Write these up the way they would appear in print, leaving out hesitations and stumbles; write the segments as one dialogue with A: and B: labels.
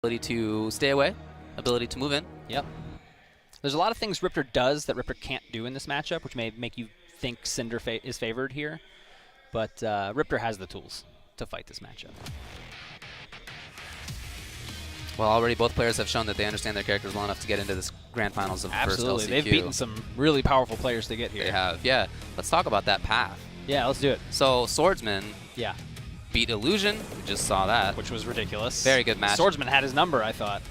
A: Ability to stay away, ability to move in.
B: Yep. There's a lot of things Riptor does that Riptor can't do in this matchup, which may make you think Cinder is favored here. But Riptor has the tools to fight this matchup.
A: Well, already both players have shown that they understand their characters well enough to get into this grand finals of
B: Absolutely.
A: first LCQ.
B: They've beaten some really powerful players to get here.
A: They have, yeah. Let's talk about that path.
B: Yeah, let's do it.
A: So Swordsman
B: Yeah.
A: beat Illusion. We just saw that.
B: Which was ridiculous.
A: Very good match.
B: Swordsman had his number, I thought.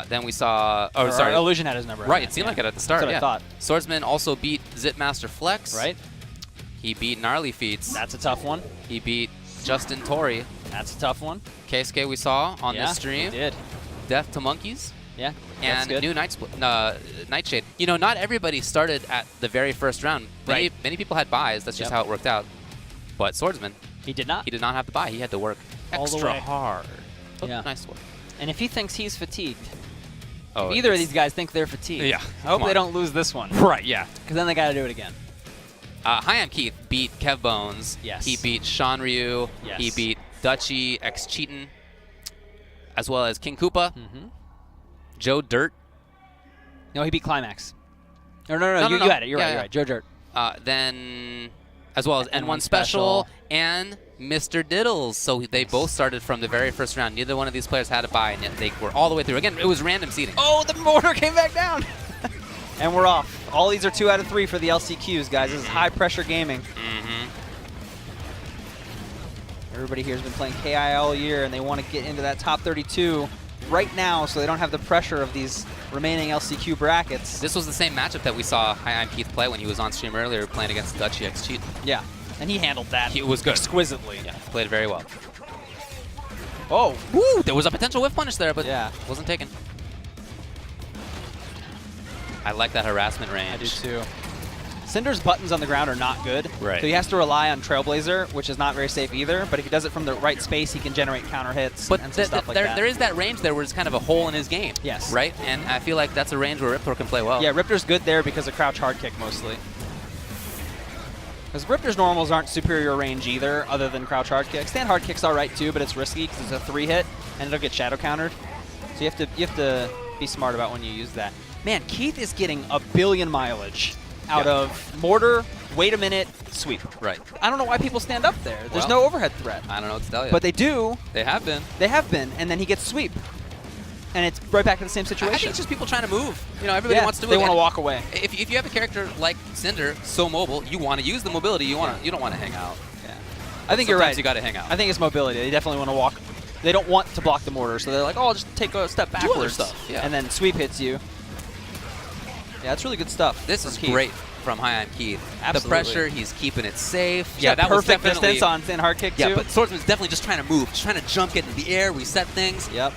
A: Then we saw... Oh,
B: or
A: sorry.
B: Illusion had his number.
A: Right, it seemed like it at the start,
B: That's what I thought.
A: Swordsman also beat Zipmaster Flex.
B: Right.
A: He beat Gnarly Feats.
B: That's a tough one.
A: He beat Justin Torrey.
B: That's a tough one.
A: Keisuke we saw on this stream.
B: He did.
A: Death to Monkeys.
B: Yeah,
A: and
B: good.
A: new Nightshade. You know, not everybody started at the very first round. Many people had buys. That's just how it worked out. But Swordsman,
B: he did not.
A: He did not have to buy. He had to work extra hard. But nice work.
B: And if he thinks he's fatigued,
A: if
B: either of these guys think they're fatigued, I hope they don't lose this one.
A: Right, yeah.
B: Because then they got to do it again.
A: Hi, Keith beat Kev Bones.
B: Yes.
A: He beat Sean Ryu.
B: Yes.
A: He beat Dutchy X Cheatin', as well as King Koopa. Joe Dirt.
B: No, he beat Climax. No, you had it. You're right. Joe Dirt.
A: Then, as well as N1 Special and Mr. Diddles. So they both started from the very first round. Neither one of these players had a buy, and yet they were all the way through. Again, it was random seeding.
B: Oh, the mortar came back down. And we're off. All these are 2 out of 3 for the LCQs, guys. This is high-pressure gaming. Everybody here has been playing KI all year, and they want to get into that top 32 right now so they don't have the pressure of these remaining LCQ brackets.
A: This was the same matchup that we saw Hi, I'm Keith play when he was on stream earlier playing against Dutchy X Cheatin'.
B: Yeah, and he handled that
A: was good.
B: Exquisitely.
A: Yeah, played very well.
B: Oh!
A: Woo! There was a potential whiff punish there, but wasn't taken. I like that harassment range.
B: I do too. Cinder's buttons on the ground are not good.
A: Right.
B: So he has to rely on Trailblazer, which is not very safe either. But if he does it from the right space, he can generate counter hits and some stuff like that.
A: There is that range there where it's kind of a hole in his game.
B: Yes.
A: Right? And I feel like that's a range where Riptor can play well.
B: Yeah, Riptor's good there because of crouch hard kick mostly. Because Riptor's normals aren't superior range either, other than crouch hard kick. Stand hard kick's all right too, but it's risky because it's a 3-hit and it'll get shadow countered. So you have to be smart about when you use that. Man, Keith is getting a billion mileage out of mortar, wait a minute, sweep.
A: Right.
B: I don't know why people stand up there. There's no overhead threat.
A: I don't know what to tell you.
B: But they do.
A: They have been.
B: They have been, and then he gets sweep. And it's right back to the same situation.
A: I think it's just people trying to move. You know, everybody wants to move.
B: They want to walk away.
A: If you have a character like Cinder, so mobile, you want to use the mobility. You don't want to hang out.
B: Yeah. I think you're right.
A: You got to hang out.
B: I think it's mobility. They definitely want to walk. They don't want to block the mortar, so they're like, oh, I'll just take a step backwards.
A: Do other stuff. Yeah.
B: And then sweep hits you. Yeah, it's really good stuff.
A: This is great from Hi, I'm Keith.
B: Absolutely.
A: The pressure, he's keeping it safe.
B: Yeah,
A: that
B: perfect
A: was
B: distance on thin hard kick, too.
A: Yeah, but Swordsman's definitely just trying to move, just trying to jump, get into the air, reset things.
B: Yep.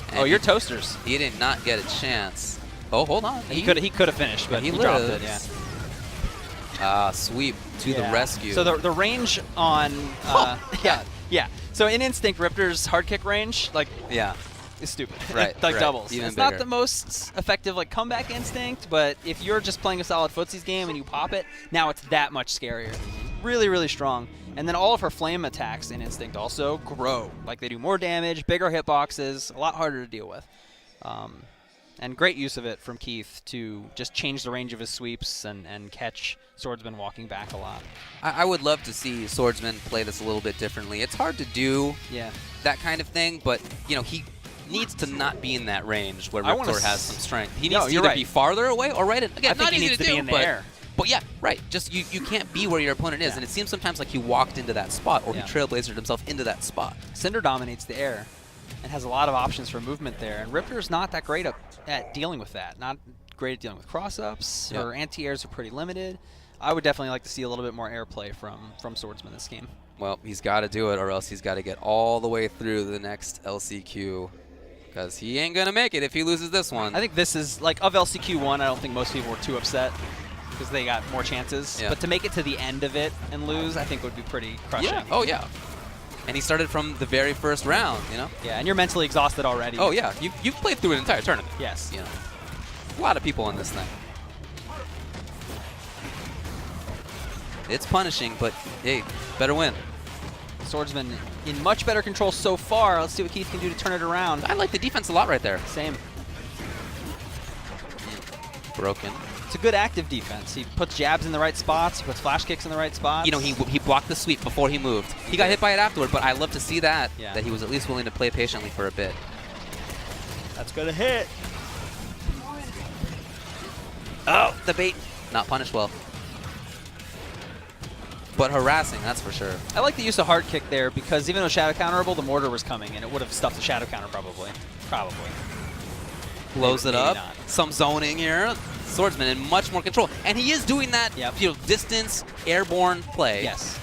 A: And
B: oh, you're toasters.
A: He did not get a chance. Oh, hold on.
B: He could have finished, but he dropped it,
A: Sweep to the rescue.
B: So the range on... yeah. So in Instinct, Riptor's hard kick range, is stupid.
A: Right.
B: Like doubles.
A: Even
B: it's
A: bigger.
B: not the most effective comeback instinct, but if you're just playing a solid footsies game and you pop it, now it's that much scarier. Really, really strong. And then all of her flame attacks in Instinct also grow. Like they do more damage, bigger hitboxes, a lot harder to deal with. And great use of it from Keith to just change the range of his sweeps and catch Swordsman walking back a lot.
A: I would love to see Swordsman play this a little bit differently. It's hard to do that kind of thing, but he needs to not be in that range where Riptor has some strength. He needs to either be farther away or right at, again,
B: I think
A: not
B: he
A: easy
B: needs
A: to
B: to
A: do,
B: be in the air.
A: But yeah, right. Just you can't be where your opponent is, and it seems sometimes like he walked into that spot or he trailblazered himself into that spot.
B: Cinder dominates the air and has a lot of options for movement there, and Riptor's not that great at dealing with that. Not great at dealing with cross-ups. Her anti-airs are pretty limited. I would definitely like to see a little bit more airplay from Swordsman this game.
A: Well, he's got to do it, or else he's got to get all the way through the next LCQ, because he ain't going to make it if he loses this one.
B: I think this is, of LCQ 1, I don't think most people were too upset because they got more chances.
A: Yeah.
B: But to make it to the end of it and lose, I think would be pretty crushing.
A: Yeah. Oh, yeah. And he started from the very first round,
B: Yeah, and you're mentally exhausted already.
A: Oh, yeah. You've played through an entire tournament.
B: Yes.
A: A lot of people in this thing. It's punishing, but hey, better win.
B: Swordsman in much better control so far. Let's see what Keith can do to turn it around.
A: I like the defense a lot right there.
B: Same.
A: Broken.
B: It's a good active defense. He puts jabs in the right spots. He puts flash kicks in the right spots.
A: You know, he blocked the sweep before he moved. He got hit by it afterward, but I love to see that, that he was at least willing to play patiently for a bit.
B: That's going to hit.
A: Oh, the bait. Not punished well. But harassing, that's for sure.
B: I like the use of hard kick there because even though shadow counterable, the mortar was coming, and it would have stuffed the shadow counter probably.
A: Blows it up.
B: Not.
A: Some zoning here. Swordsman in much more control. And he is doing that distance, airborne play.
B: Yes.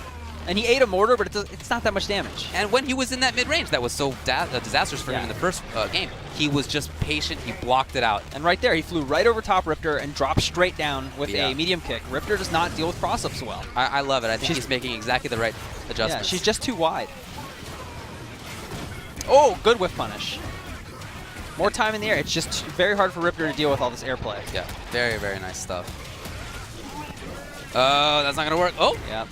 B: And he ate a mortar, but it's not that much damage.
A: And when he was in that mid-range, that was so disastrous for him in the first game. He was just patient. He blocked it out.
B: And right there, he flew right over top Riptor and dropped straight down with a medium kick. Riptor does not deal with cross-ups well.
A: I love it. I think he's making exactly the right adjustments.
B: Yeah, she's just too wide. Oh, good whiff punish. More time in the air. It's just very hard for Riptor to deal with all this airplay.
A: Yeah, very, very nice stuff. That's not going to work. Oh!
B: Yeah.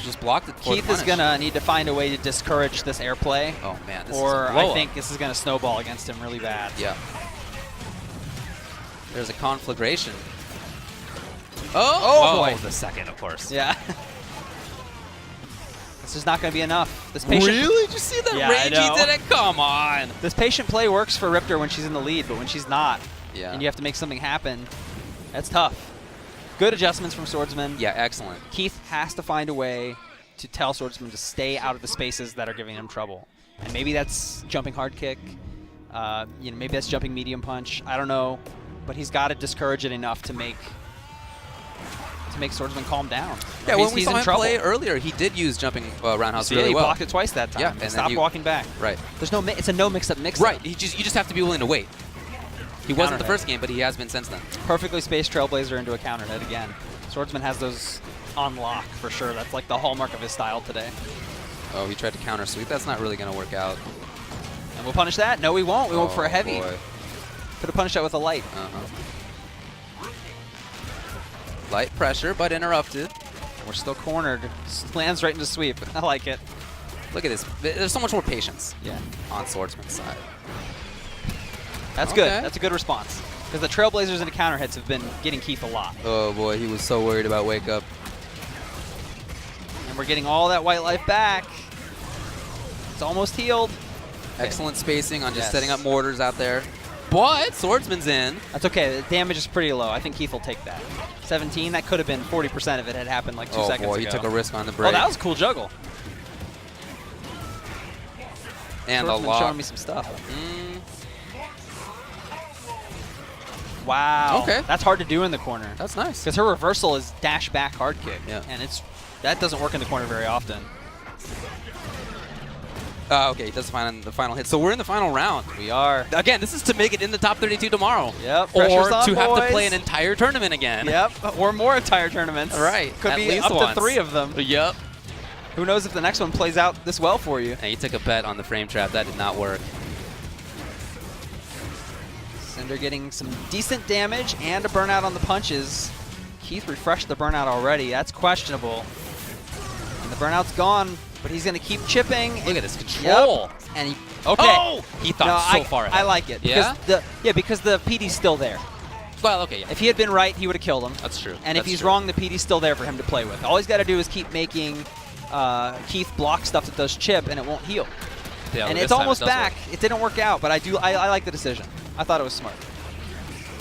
A: Just blocked it.
B: Keith is going to need to find a way to discourage this airplay.
A: Oh, man. This
B: or
A: is
B: I think this is going to snowball against him really bad.
A: Yeah. There's a conflagration. Oh boy.
C: The second, of course.
B: Yeah. This is not going to be enough. This patient
A: Really? Did you see that range he did it? Come on.
B: This patient play works for Riptor when she's in the lead, but when she's not,
A: and
B: you have to make something happen, that's tough. Good adjustments from Swordsman.
A: Yeah, excellent.
B: Keith has to find a way to tell Swordsman to stay out of the spaces that are giving him trouble. And maybe that's jumping hard kick. Maybe that's jumping medium punch. I don't know. But he's got to discourage it enough to make Swordsman calm down.
A: Yeah, when we saw him play earlier, he did use jumping roundhouse really well.
B: He blocked it twice that time.
A: Yeah,
B: and stopped walking back.
A: Right.
B: There's no. It's a no mix-up mix.
A: Right. You just have to be willing to wait. He wasn't the first game, but he has been since then.
B: Perfectly spaced Trailblazer into a counter hit again. Swordsman has those on lock for sure. That's like the hallmark of his style today.
A: Oh, he tried to counter sweep. That's not really going to work out.
B: And we'll punish that? No, we won't. We won't for a heavy.
A: Boy.
B: Could have punished that with a light.
A: Light pressure, but interrupted.
B: We're still cornered. Lands right into sweep. I like it.
A: Look at this. There's so much more patience on Swordsman's side.
B: That's good. That's a good response. Because the Trailblazers into counter hits have been getting Keith a lot.
A: Oh, boy. He was so worried about wake up.
B: And we're getting all that white life back. It's almost healed.
A: Excellent spacing on just setting up mortars out there. But Swordsman's in.
B: That's okay. The damage is pretty low. I think Keith will take that. 17, that could have been 40% if it had happened like 2 seconds ago.
A: Oh, boy. He took a risk on the break.
B: Oh, that was a cool juggle.
A: And a lot.
B: Showing me some stuff. Wow.
A: Okay.
B: That's hard to do in the corner.
A: That's nice.
B: Because her reversal is dash back hard kick.
A: Yeah.
B: And that doesn't work in the corner very often.
A: Okay, he does find the final hit. So we're in the final round.
B: We are.
A: Again, this is to make it in the top 32 tomorrow.
B: Yep.
A: Or to have to play an entire tournament again.
B: Yep. Or more entire tournaments.
A: Right.
B: Could be up to 3 of them.
A: Yep.
B: Who knows if the next one plays out this well for you.
A: And you took a bet on the frame trap. That did not work.
B: Cinder getting some decent damage and a burnout on the punches. Keith refreshed the burnout already. That's questionable. And the burnout's gone, but he's going to keep chipping.
A: Look at this control.
B: Yep. And he
A: he thought so far ahead.
B: I like it. Because because the PD's still there.
A: Well, okay, yeah.
B: If he had been right, he would have killed him.
A: That's true.
B: And if he's wrong, the PD's still there for him to play with. All he's got to do is keep making Keith block stuff that does chip, and it won't heal.
A: Yeah,
B: and it's almost back. It didn't work out, but I like the decision. I thought it was smart.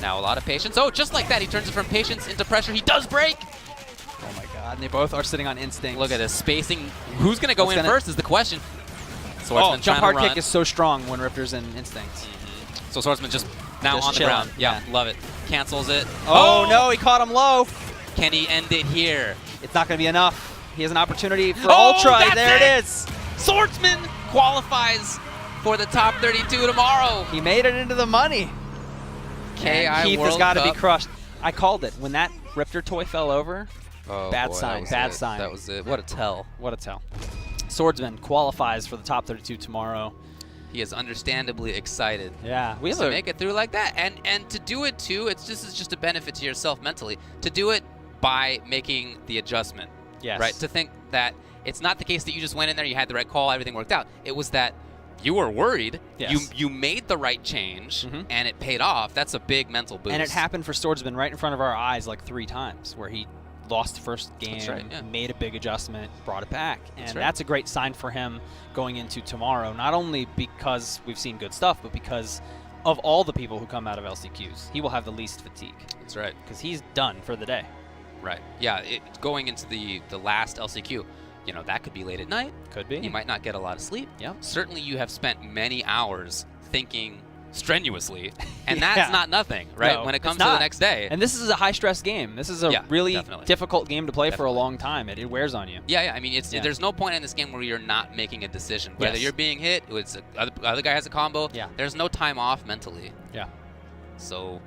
A: Now a lot of patience. Oh, just like that, he turns it from patience into pressure. He does break.
B: Oh my God! And they both are sitting on instinct.
A: Look at this spacing. Who's going to go in first is the question.
B: Swordsman jump hard kick is so strong when Riptor's in instinct.
A: So Swordsman just now on the ground. Yeah, love it. Cancels it.
B: Oh no, he caught him low.
A: Can he end it here?
B: It's not going to be enough. He has an opportunity for Ultra. There it is.
A: Swordsman qualifies for the top 32 tomorrow.
B: He made it into the money.
A: KI
B: Keith
A: World
B: has got to be
A: Cup.
B: crushed. I called it. When that Riptor toy fell over, bad
A: boy,
B: sign, bad sign.
A: That was it. What a tell.
B: What a tell. Swordsman qualifies for the top 32 tomorrow.
A: He is understandably excited.
B: Yeah.
A: We have to make it through like that. And to do it, too, this is just a benefit to yourself mentally. To do it by making the adjustment.
B: Yes.
A: Right? To think that, it's not the case that you just went in there, you had the right call, everything worked out. It was that you were worried, you made the right change, and it paid off. That's a big mental boost.
B: And it happened for Swordsman right in front of our eyes like 3 times, where he lost the first game, made a big adjustment, brought it back. And that's a great sign for him going into tomorrow, not only because we've seen good stuff, but because of all the people who come out of LCQs. He will have the least fatigue.
A: That's right.
B: Because he's done for the day.
A: Right. Yeah, going into the last LCQ, that could be late at night.
B: Could be.
A: You might not get a lot of sleep.
B: Yeah.
A: Certainly you have spent many hours thinking strenuously, and that's not nothing, right?
B: No,
A: when it comes to the next day.
B: And this is a high-stress game. This is a really difficult game to play for a long time. It wears on you.
A: Yeah. I mean, there's no point in this game where you're not making a decision. Whether you're being hit, other guy has a combo, there's no time off mentally.
B: Yeah.
A: So